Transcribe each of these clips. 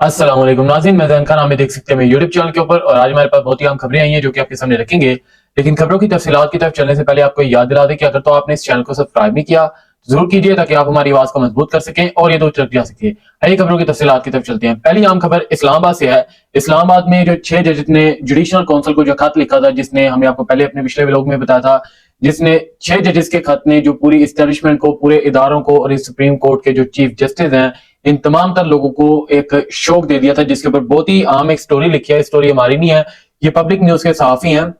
अस्सलाम वालेकुम नाज़रीन, मैं ज़ैन खान। हमें देख सकते हैं मेरे यूट्यूब चैनल के ऊपर और आज हमारे पास बहुत ही अहम खबरें आई हैं जो कि आपके सामने रखेंगे। लेकिन खबरों की तफसीलात की तरफ चलने से पहले आपको याद दिला दें कि अगर तो आपने इस चैनल को सब्सक्राइब नहीं किया तो जरूर कीजिए ताकि आप हमारी आवाज को मजबूत कर सकें और ये दो तरफ जा सके। आइए खबरों की तफसीलात की तरफ चलते हैं। पहली अहम खबर इस्लामाबाद से है। इस्लामाबाद में जो 6 जजेस ने जुडिशल काउंसिल को जो खत लिखा था, जिसने हमें आपको पहले अपने पिछले व्लॉग में बताया था, जिसने 6 जजेस के खत ने जो पूरी इस्टेब्लिशमेंट को, पूरे इदारों को और इस सुप्रीम कोर्ट के जो चीफ जस्टिस हैं, इन तमाम तर लोगों को एक शौक दे दिया था, जिसके ऊपर बहुत ही अहम एक स्टोरी लिखी है। स्टोरी हमारी नहीं है, ये पब्लिक न्यूज के सहाफी हैं,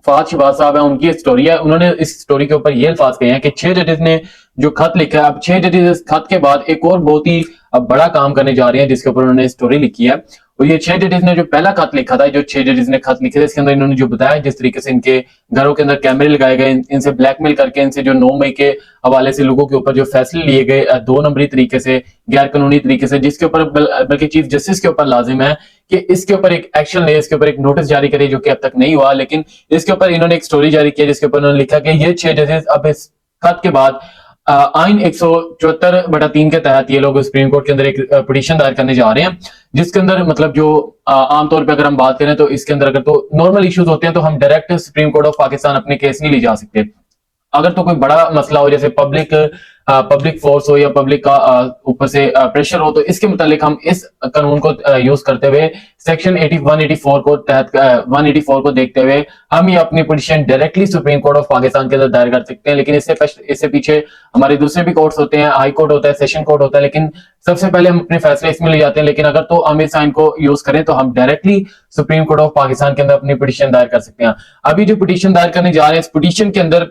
फहद शहबाज साहब है, उनकी स्टोरी है। उन्होंने इस स्टोरी के ऊपर ये अल्फाज कहे हैं कि 6 जजेस ने जो खत लिखा है, अब 6 जजेस इस खत के बाद एक और बहुत ही बड़ा काम करने जा रहे हैं, जिसके ऊपर उन्होंने स्टोरी लिखी है। और ये 6 जजेस ने जो पहला खत लिखा था, जो 6 जजेस ने खत लिखे थे, इसके अंदर इन्होंने जो बताया जिस तरीके से इनके घरों के अंदर कैमरे लगाए गए, इनसे ब्लैकमेल करके, इनसे जो 9 मई के हवाले से लोगों के ऊपर जो फैसले लिए गए 2 नंबरी तरीके से, गैर कानूनी तरीके से, जिसके ऊपर बल्कि चीफ जस्टिस के ऊपर लाजिम है कि इसके ऊपर एक एक्शन ले, इसके ऊपर एक नोटिस जारी करे, जो कि अब तक नहीं हुआ। लेकिन इसके ऊपर इन्होंने एक स्टोरी जारी किया जिसके ऊपर उन्होंने लिखा कि ये 6 जजेस अब इस खत के बाद आइन 174/3 के तहत ये लोग सुप्रीम कोर्ट के अंदर एक पिटीशन दायर करने जा रहे हैं, जिसके अंदर मतलब जो आमतौर पे अगर हम बात करें तो इसके अंदर अगर तो नॉर्मल इश्यूज होते हैं तो हम direct supreme court of Pakistan अपने केस नहीं ले जा सकते। अगर तो कोई बड़ा मसला हो, जैसे पब्लिक फोर्स हो या पब्लिक का ऊपर से प्रेशर हो, तो इसके मुतालिक हम इस कानून को यूज करते हुए सेक्शन 184 को तहत 184 को देखते हुए हम ये अपनी petition directly supreme court of Pakistan के अंदर दायर कर सकते हैं। लेकिन इससे पीछे हमारे दूसरे भी कोर्ट्स होते हैं, हाई कोर्ट होता है, सेशन कोर्ट होता है, लेकिन सबसे पहले हम अपने फैसले इसमें ले जाते हैं। लेकिन अगर तो हम इस आइन को यूज करें तो हम directly supreme court of Pakistan के अंदर अपनी पिटीशन दायर कर सकते हैं। अभी जो पिटीशन दायर करने जा रहे हैं, इस पिटीशन के अंदर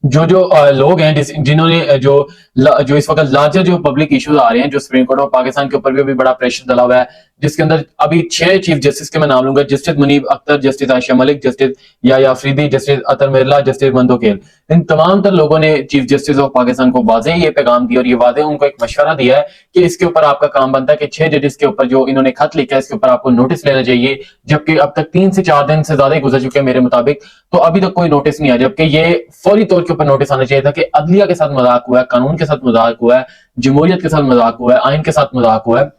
जो जो लोग हैं जिन्होंने जो इस वक्त लार्जर जो पब्लिक इश्यूज आ रहे हैं, जो सुप्रीम कोर्ट ऑफ पाकिस्तान के ऊपर भी अभी बड़ा प्रेशर डाला हुआ है, जिसके अंदर अभी 6 चीफ जस्टिस के मैं नाम लूंगा: justice Munib Akhtar, justice Ayesha Malik, justice Yahya Afridi, justice Athar Minallah, justice Mandokhail. इन तमाम तर लोगों ने चीफ जस्टिस ऑफ पाकिस्तान को वाजे ये पैगाम दिया और ये वाजे उनको एक मशवरा दिया है कि इसके ऊपर आपका काम बनता है कि 6 जजेस के ऊपर जो इन्होंने खत लिखा है, इसके ऊपर आपको नोटिस लेना चाहिए। जबकि अब तक 3 से 4 दिन से ज्यादा ही गुजर चुके हैं मेरे मुताबिक, तो अभी तक कोई नोटिस नहीं आया। जबकि ये फौरी तौर के ऊपर नोटिस आना चाहिए था कि अदलिया के साथ मजाक हुआ है, कानून के साथ मजाक हुआ है, जमहूरियत के साथ मजाक हुआ है, आइन के साथ मजाक हुआ है।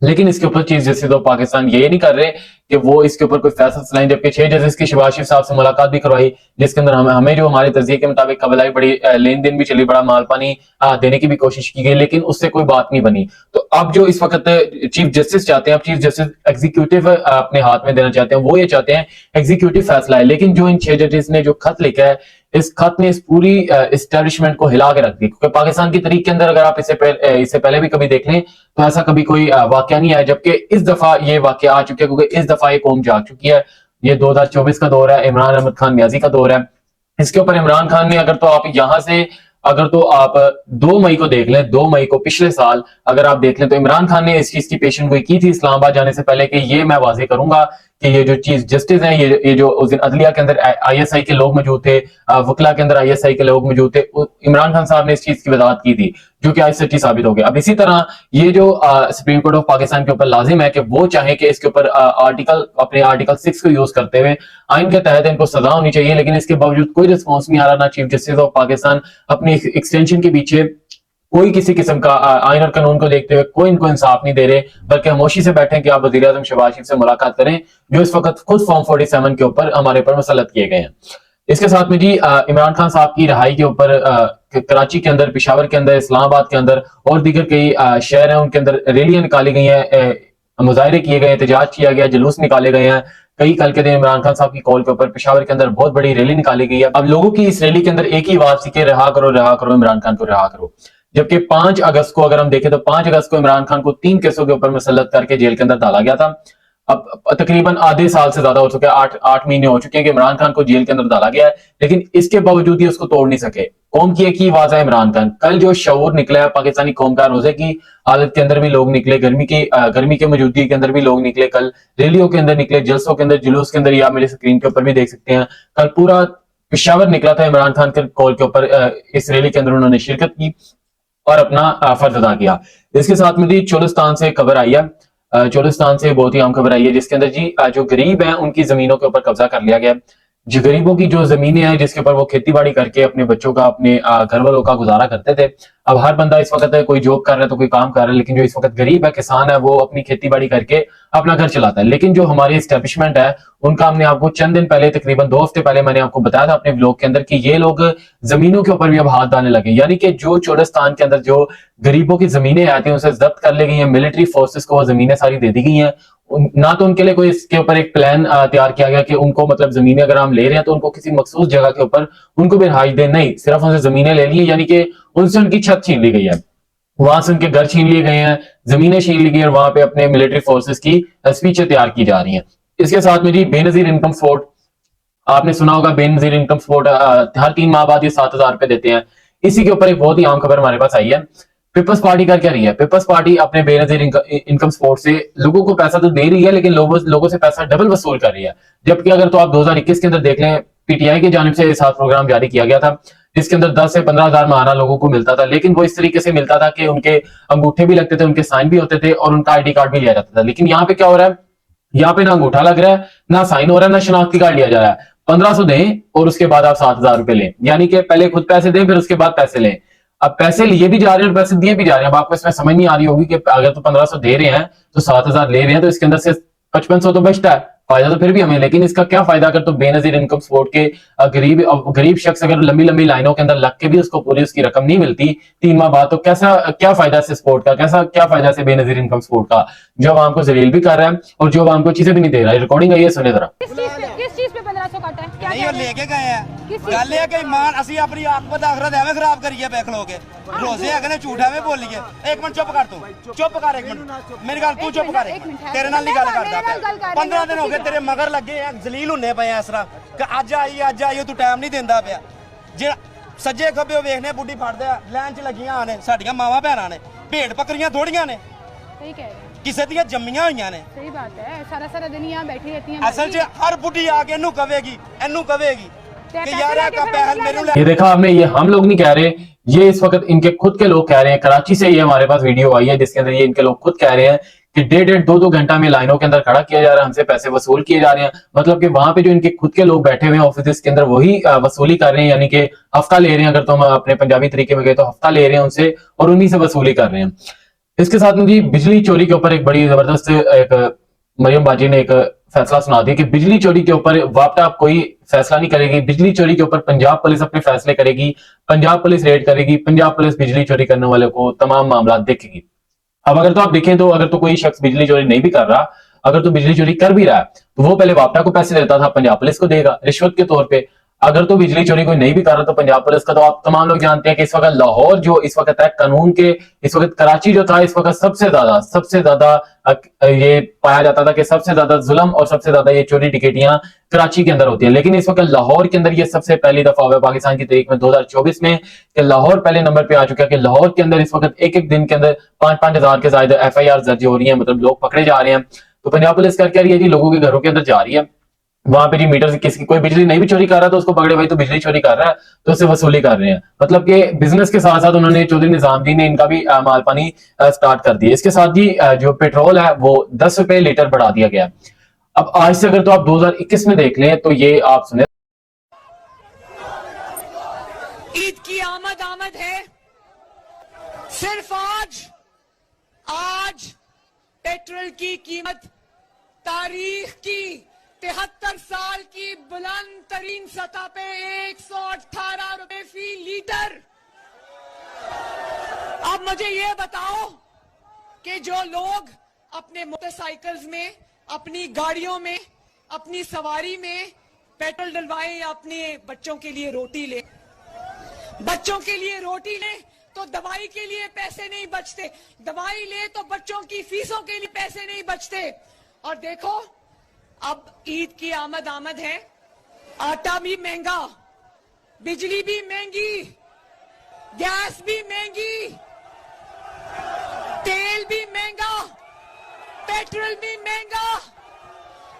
लेकिन इसके ऊपर चीफ जस्टिस ऑफ पाकिस्तान ये नहीं कर रहे कि वो इसके ऊपर कोई फैसला सुनाएं। जबकि 6 जजेस की शहबाज शरीफ साहब से मुलाकात भी करवाई, जिसके अंदर हमें जो हमारे तजज़िये के मुताबिक कबलाई, बड़ी लेन देन भी चली, बड़ा माल पानी देने की भी कोशिश की गई, लेकिन उससे कोई बात नहीं बनी। तो अब जो इस वक्त चीफ जस्टिस चाहते हैं, अब चीफ जस्टिस एग्जीक्यूटिव अपने हाथ में देना चाहते हैं, वो ये चाहते हैं एग्जीक्यूटिव फैसला है। लेकिन जो इन 6 जजेस ने जो खत लिखा है, इस खत ने इस पूरी इस्टेब्लिशमेंट को हिला के रख दी। क्योंकि पाकिस्तान की तरीक के अंदर अगर आप इससे पहले भी कभी देख लें तो ऐसा कभी कोई वाकया नहीं आया, जबकि इस दफा ये वाकया आ चुका है, क्योंकि इस दफा ये कौम जाग चुकी है। ये 2024 का दौर है, इमरान अहमद खान न्याजी का दौर है। इसके ऊपर इमरान खान ने अगर तो आप 2 मई को देख लें, 2 मई को पिछले साल अगर आप देख लें, तो इमरान खान ने इस चीज की पेशन गोई की थी इस्लामाबाद जाने से पहले कि ये मैं वाजे करूंगा कि ये जो चीफ जस्टिस हैं, ये जो उस दिन अदलिया के अंदर आईएसआई के लोग मौजूद थे, वकला के अंदर आईएसआई के लोग मौजूद थे, इमरान खान साहब ने इस चीज की वजाहत की थी, जो कि आज सच्ची साबित हो गया। अब इसी तरह ये जो सुप्रीम कोर्ट ऑफ पाकिस्तान के ऊपर लाजिम है कि वो चाहे कि इसके ऊपर अपने आर्टिकल 6 को यूज करते हुए आइन के तहत इनको सजा होनी चाहिए, लेकिन इसके बावजूद कोई रिस्पॉन्स नहीं आ रहा। ना चीफ जस्टिस ऑफ पाकिस्तान अपनी एक्सटेंशन के पीछे कोई किसी किस्म का आइन और कानून को देखते हुए कोई इनको इंसाफ नहीं दे रहे, बल्कि खामोशी से बैठे कि आप वज़ीर आज़म शहबाज शरीफ से मुलाकात करें, जो इस वक्त खुद फॉर्म 47 के ऊपर हमारे ऊपर मुसल्लत किए गए हैं। इसके साथ में जी इमरान खान साहब की रिहाई के ऊपर कराची के अंदर, पेशावर के अंदर, इस्लामाबाद के अंदर और दीगर कई शहर हैं, उनके अंदर रैलियां निकाली गई हैं, मुजाहरे किए गए, एहतजाज किया गया, जुलूस निकाले गए हैं। कई कल के दिन इमरान खान साहब की कॉल के ऊपर पेशावर के अंदर बहुत बड़ी रैली निकाली गई है। अब लोगों की इस रैली के अंदर एक ही आवाज थी कि रहा करो इमरान खान को रहा करो। जबकि 5 अगस्त को अगर हम देखें तो 5 अगस्त को इमरान खान को 3 केसों के ऊपर मुसल्लत करके जेल के अंदर डाला गया था। अब तकरीबन आधे साल से ज्यादा हो चुका है, 8 महीने हो चुके हैं कि इमरान खान को जेल के अंदर डाला गया है, लेकिन इसके बावजूद ही उसको तोड़ नहीं सके। कौम की एक ही आवाज है इमरान खान। कल जो शऊर निकला है पाकिस्तानी कौम का, रोजे की हालत के अंदर भी लोग निकले, गर्मी के मौजूदगी के अंदर भी लोग निकले, कल रैलियों के अंदर निकले, जलसों के अंदर, जुलूस के अंदर, या मेरे स्क्रीन के ऊपर भी देख सकते हैं, कल पूरा पेशावर निकला था इमरान खान के कॉल के ऊपर। इस रैली के अंदर उन्होंने शिरकत की और अपना फर्ज अदा किया। इसके साथ में जी चोलिस्तान से खबर आई है, चोलिस्तान से बहुत ही अहम खबर आई है, जिसके अंदर जी जो गरीब हैं उनकी जमीनों के ऊपर कब्जा कर लिया गया। जो गरीबों की जो जमीनें हैं जिसके ऊपर वो खेती बाड़ी करके अपने बच्चों का अपने घर वालों का गुजारा करते थे। अब हर बंदा इस वक्त कोई जॉब कर रहा है तो कोई काम कर रहा है, लेकिन जो इस वक्त गरीब है, किसान है, वो अपनी खेती बाड़ी करके अपना घर चलाता है। लेकिन जो हमारी एस्टेब्लिशमेंट है उनका, हमने आपको चंद दिन पहले, तकरीबन 2 हफ्ते पहले मैंने आपको बताया था अपने ब्लॉग के अंदर कि ये लोग जमीनों के ऊपर भी अब हाथ डालने लगे। यानी कि जो चोलिस्तान के अंदर जो गरीबों की जमीनें आती हैं उसे जब्त कर ली गई हैं, मिलिट्री फोर्सेस को वो जमीनें सारी दे दी गई हैं। ना तो उनके लिए कोई इसके ऊपर एक प्लान तैयार किया गया कि उनको मतलब जमीनें अगर हम ले रहे हैं तो उनको किसी मखसूस जगह के ऊपर उनको भी रिहाइश दें, नहीं, सिर्फ उनसे जमीनें ले ली है, यानी कि उनसे उनकी छत छीन ली गई है, वहां से उनके घर छीन लिए गए हैं, जमीनें छीन ली गई और वहां पे अपने मिलिट्री फोर्सेस की स्पीचें तैयार की जा रही हैं। इसके साथ में जी बेनजीर इनकम सपोर्ट, आपने सुना होगा, बेनजीर इनकम सपोर्ट हर 3 माह बाद ये 7,000 रुपए देते हैं। इसी के ऊपर एक बहुत ही आम खबर हमारे पास आई है। पीपल्स पार्टी कर क्या रही है? पीपल्स पार्टी अपने बेनजीर इनकम सपोर्ट से लोगों को पैसा तो दे रही है, लेकिन लोगों से पैसा डबल वसूल कर रही है। जबकि अगर तो आप 2021 के अंदर देख लें, पीटीआई की जानिब से साथ प्रोग्राम जारी किया गया था जिसके अंदर 10 से 15,000 महाना लोगों को मिलता था, लेकिन वो इस तरीके से मिलता था कि उनके अंगूठे भी लगते थे, उनके साइन भी होते थे और उनका आईडी कार्ड भी लिया जाता था। लेकिन यहाँ पे क्या हो रहा है? यहाँ पे ना अंगूठा लग रहा है, ना साइन हो रहा है, ना शनाख्ती कार्ड लिया जा रहा है। 1500 दें और उसके बाद आप 7,000 रुपए लें, यानी कि पहले खुद पैसे दें फिर उसके बाद पैसे लें। अब पैसे लिए भी जा रहे हैं और पैसे दिए भी जा रहे हैं। अब आपको इसमें समझ नहीं आ रही होगी कि अगर तो 1500 दे रहे हैं तो 7,000 ले रहे हैं, तो इसके अंदर से 5500 तो बचता है, फायदा तो फिर भी हमें, लेकिन इसका क्या फायदा अगर तो बेनजीर इनकम सपोर्ट के गरीब शख्स अगर लंबी लंबी लाइनों के अंदर लग के भी उसको पूरी उसकी रकम नहीं मिलती 3 माह बाद, तो क्या फायदा से सपोर्ट का, क्या फायदा से बेनजीर इनकम सपोर्ट का, जो आवाम को जलील भी कर रहा है और जो आवाम को चीजें भी नहीं दे रहा है। रिकॉर्डिंग है, ये सुने जरा। किस चीज पे 1500 काटा है? क्या नहीं, वो लेके गए हैं। गल है कि मान असि अपनी आखबत आखरत एवं खराब करिए पे खलो के भरोसे है कि झूठ एवं बोलिए। एक मिनट चुप कर, तू चुप कर, एक मिनट मेरी गल तू चुप कर, तेरे नाल नहीं गल करदा। 15 दिन हो गए तेरे मगर लगे हैं, जलील होने पे इस तरह कि अज आई तू टाइम नहीं देंदा पिया। जे सज्जे खब्बे वेखने बुढ़ी फड़दे लाइन च लगियां ने साडियां मावां भैणां ने, भेड़ बकरियां थोड़ियां ने, सही कह रहे हैं, किसे दियां जम्मियां होईयां ने। सही बात है, सारा सारा दिन यहाँ बैठी रहती हैं। असल च हर बुढ़ी आके इनू कवेगी कि यार का पहल मेरे ये देखा आपने, ये हम लोग नहीं कह रहे, ये इस वक्त इनके खुद के लोग कह रहे हैं। कराची से ये हमारे पास वीडियो आई है जिसके अंदर ये इनके लोग खुद कह रहे हैं कि 1.5-2 घंटा में लाइनों के अंदर खड़ा किया जा रहा है, हमसे पैसे वसूल किए जा रहे हैं। मतलब कि वहां पे जो इनके खुद के लोग बैठे हुए हैं ऑफिस के अंदर वही वसूली कर रहे हैं, यानी कि हफ्ता ले रहे हैं, अगर तो हम अपने पंजाबी तरीके में गए तो हफ्ता ले रहे हैं उनसे और उन्हीं से वसूली कर रहे हैं। इसके साथ में जी बिजली चोरी के ऊपर एक बड़ी जबरदस्त एक मरियम बाजी ने एक फैसला सुना दिया कि बिजली चोरी के ऊपर वापटा कोई फैसला नहीं करेगी। बिजली चोरी के ऊपर पंजाब पुलिस अपने फैसले करेगी, पंजाब पुलिस रेड करेगी, पंजाब पुलिस बिजली चोरी करने वाले को तमाम मामला देखेगी। अब अगर तो आप देखें तो अगर तो कोई शख्स बिजली चोरी नहीं भी कर रहा, अगर तो बिजली चोरी कर भी रहा है तो वो पहले वापटा को पैसे देता था, पंजाब पुलिस को देगा रिश्वत के तौर पे। अगर तो बिजली चोरी कोई नहीं भी कर रहा तो पंजाब पुलिस का, तो आप तमाम लोग जानते हैं कि इस वक्त लाहौर जो इस वक्त है कानून के, इस वक्त कराची जो था इस वक्त सबसे ज्यादा ये पाया जाता था कि सबसे ज्यादा जुल्म और सबसे ज्यादा ये चोरी टिकटियां कराची के अंदर होती है। लेकिन इस वक्त लाहौर के अंदर ये सबसे पहली दफा हुआ पाकिस्तान की तारीख में 2024 में कि लाहौर पहले नंबर पे आ चुका है कि लाहौर के अंदर इस वक्त एक दिन के अंदर 5-5 हजार के ज्यादा FIR दर्ज हो रही है, मतलब लोग पकड़े जा रहे हैं। तो पंजाब पुलिस कर क्या रही है जी, लोगों के घरों के अंदर जा रही है, वहां पे जी मीटर से किसी कोई बिजली नहीं भी चोरी कर रहा तो उसको पकड़े, भाई तो बिजली चोरी कर रहा है तो उससे वसूली कर रहे हैं। मतलब कि बिजनेस के साथ साथ उन्होंने चौधरी निजामुद्दीन ने इनका भी माल पानी स्टार्ट कर दिया। इसके साथ जी जो पेट्रोल है वो 10 रुपए लीटर बढ़ा दिया गया। अब आज से अगर तो आप 2021 में देख लें तो ये आप सुने, ईद की आमद है, सिर्फ आज पेट्रोल की कीमत तारीख की 73 साल की बुलंद तरीन सतह पे 118 रुपए फी लीटर। अब मुझे ये बताओ कि जो लोग अपने मोटरसाइकिल्स में, अपनी गाड़ियों में, अपनी सवारी में पेट्रोल डलवाए या अपने बच्चों के लिए रोटी ले, तो दवाई के लिए पैसे नहीं बचते, दवाई ले तो बच्चों की फीसों के लिए पैसे नहीं बचते। और देखो अब ईद की आमद है, आटा भी महंगा, बिजली भी महंगी, गैस भी महंगी, तेल भी महंगा, पेट्रोल भी महंगा,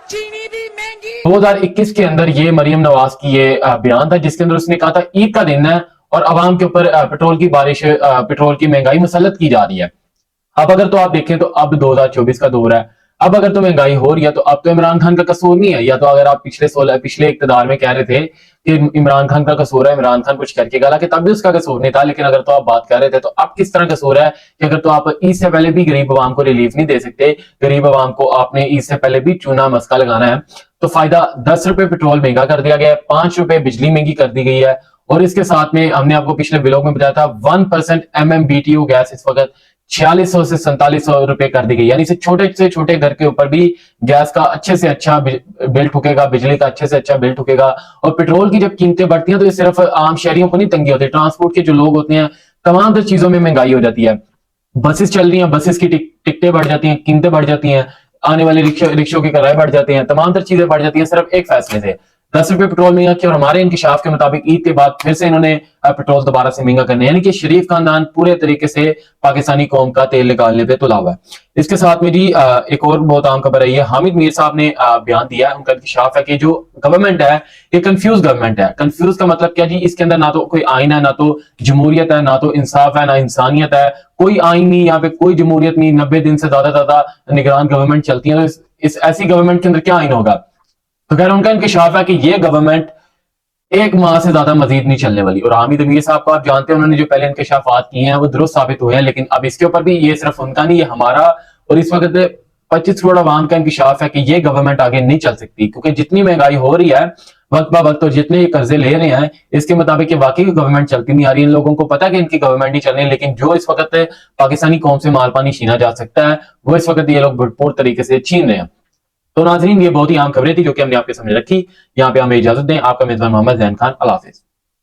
चीनी भी महंगी। 2021 के अंदर ये मरियम नवाज की ये बयान था जिसके अंदर उसने कहा था ईद का दिन है और अवाम के ऊपर पेट्रोल की बारिश, पेट्रोल की महंगाई मुसल्लत की जा रही है। अब अगर तो आप देखें तो अब 2024 का दौर है, अब अगर तो महंगाई हो रही है तो अब तो इमरान खान का कसूर नहीं है, या तो अगर आप पिछले इक्तदार में कह रहे थे कि इमरान खान का कसूर है, इमरान खान कुछ करके गला कि तब भी उसका कसूर नहीं था, लेकिन अगर तो आप बात कर रहे थे तो अब किस तरह कसूर है कि अगर तो आप ईद से पहले भी गरीब आवाम को रिलीफ नहीं दे सकते, गरीब आवाम को आपने ईद से पहले भी चूना मस्का लगाना है, तो फायदा 10 रुपए पेट्रोल महंगा कर दिया गया है, 5 रुपए बिजली महंगी कर दी गई है, और इसके साथ में हमने आपको पिछले व्लॉग में बताया था 1% MMBTU गैस इस वक्त 4600 से 4700 रुपए कर दी गई, यानी छोटे से छोटे घर के ऊपर भी गैस का अच्छे से अच्छा बिल ठुकेगा, बिजली का अच्छे से अच्छा बिल ठुकेगा। और पेट्रोल की जब कीमतें बढ़ती हैं तो ये सिर्फ आम शहरियों को नहीं तंगी होती, ट्रांसपोर्ट के जो लोग होते हैं तमाम तर चीजों में महंगाई हो जाती है। बसेस चल रही हैं, बसेस की टिकटें बढ़ जाती हैं, कीमतें बढ़ जाती हैं, आने वाले रिक्शों के किराए बढ़ जाते हैं, तमाम तर चीजें बढ़ जाती हैं सिर्फ एक फैसले से। 10 रुपए पेट्रोल महंगा किया, और हमारे इंकशाफ के मुताबिक ईद के बाद फिर से इन्होंने पेट्रोल दोबारा से महंगा करने, यानी कि शरीफ खानदान पूरे तरीके से पाकिस्तानी कौम का तेल निकालने पे तुला हुआ है। इसके साथ में जी एक और बहुत आम खबर आई है, हामिद मीर साहब ने बयान दिया है, उनका इंकशाफ है कि जो गवर्नमेंट है ये कंफ्यूज गवर्नमेंट है। कंफ्यूज का मतलब क्या जी, इसके अंदर ना तो कोई आइन है, ना तो जमहूरियत है, ना तो इंसाफ है, ना इंसानियत है, कोई आइन नहीं, यहाँ पे कोई जमहूरियत नहीं, 90 दिन से ज्यादा निगरान गवर्नमेंट चलती है, तो इस ऐसी गवर्नमेंट के अंदर क्या आइन होगा। तो खैर उनका इंकशाफ है कि ये गवर्नमेंट एक माह से ज्यादा मजीद नहीं चलने वाली। और हामिद अमीर साहब को आप जानते हैं, उन्होंने जो पहले इंकशाफात किए हैं वो दुरुस्त साबित हुए हैं, लेकिन अब इसके ऊपर भी ये सिर्फ उनका नहीं, ये हमारा और इस वक्त 25 करोड़ आवाम का इंकशाफ है कि ये गवर्नमेंट आगे नहीं चल सकती, क्योंकि जितनी महंगाई हो रही है वक्त ब वक्त और जितने ये कर्जे ले रहे हैं इसके मुताबिक ये वाकई गवर्नमेंट चलती नहीं आ रही। इन लोगों को पता है कि इनकी गवर्नमेंट नहीं चल रही, लेकिन जो इस वक्त पाकिस्तानी कौम से माल पानी छीना जा सकता है वो इस वक्त ये लोग भरपूर तरीके से छीन रहे हैं। तो नाज़रीन, ये बहुत ही आम खबरें थी जो कि हमने आपके सामने रखी। यहाँ पे हमें इजाजत दें, आपका मेजबान मोहम्मद जैन खान, अल्लाह हाफिज।